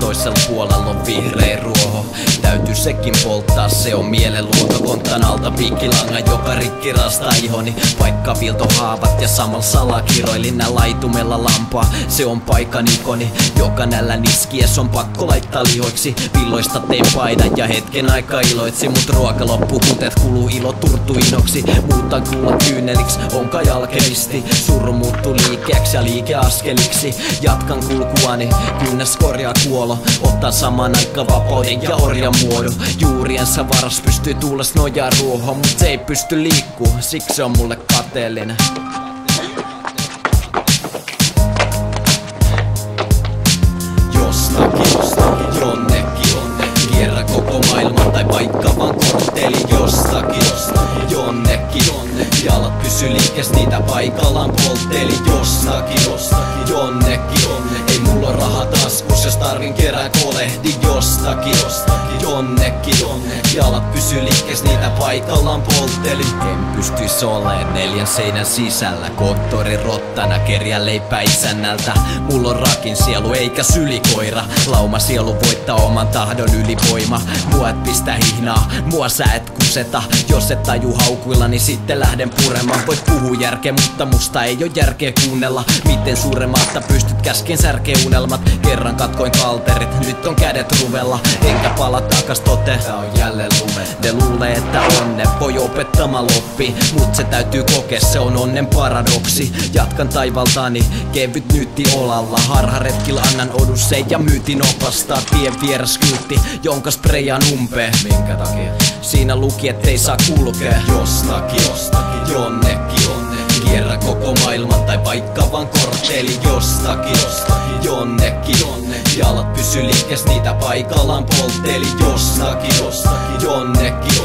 toisella puolella on vihreä ruoho. Täytyy sekin polttaa, se on mielenluonto. Kontan alta piikkilangan, joka rikki rastaa ihoni. Vaikka viiltohaavat ja samalla salakiroilin nää laitumella lampaa. Se on paikan ikoni, joka nällä niskies on pakko laittaa lihoiksi. Villoista tein paidan ja hetken aika iloitsi. Mut ruoka loppu, kutet kuluu ilo turtuinoksi. Muutan kullan kyyneliksi, on kai alkemisti. Suru muuttuu liikeäksi ja liikeaskeliksi. Jatkan kulkuani, kunnes korjaa kuolo. Ottaa saman aikaan vapauden ja orjan muodon. Juuriensa varas pystyy tuules nojaa ruohon. Mut se ei pysty liikkuu, siksi se on mulle kateellinen. Jostakin, jonnekin, kierrä koko maailman tai vaikka vaan kortteli. Jostakin, jonnekin, jalat pysy liikes, niitä paikallaan poltteli. Jostakin, jonnekin, ei mulla on raha taskus, jos tarvin kerää kolehdi. Jostakin, jonnekin, jalat pysy liikes, niitä paikallaan poltteli. En pystyis oleen 4 seinän sisällä, konttorin rottana kerjää leipää isännältä. Mulla on rakin sielu eikä sylikoira, lauma sielu voittaa oman tahdon ylivoima. Mua et pistä hihnaa, mua sä et kuseta. Jos et taju haukuilla, niin sitten lähden puremaan. Voit puhua järkeä, mutta musta ei oo järkeä kuunnella. Miten suuremmatta pystyt käskeen särkeä unelmat. Kerran katkoin kalterit, nyt on kädet ruvella. Enkä pala takas tote, tää on jälleen lume. Ne luulee, että onne voi opettama loppi, mut se täytyy kokea, se on onnen paradoksi. Jatkan taivaltani, kevyt nyytti olalla. Harharetkillä annan odusseen ja myytin opastaa. Tien vieras kyltti, jonka sprayaan umpeen. Minkä takia? Siinä luki, ettei saa kulkea. Jostakin, jonnekin, kierrä koko maailman tai vaikka vaan kortteli. Jostakin, jonnekin, jalat pysy liikes, niitä paikallaan poltteli. Jostakin, jonnekin,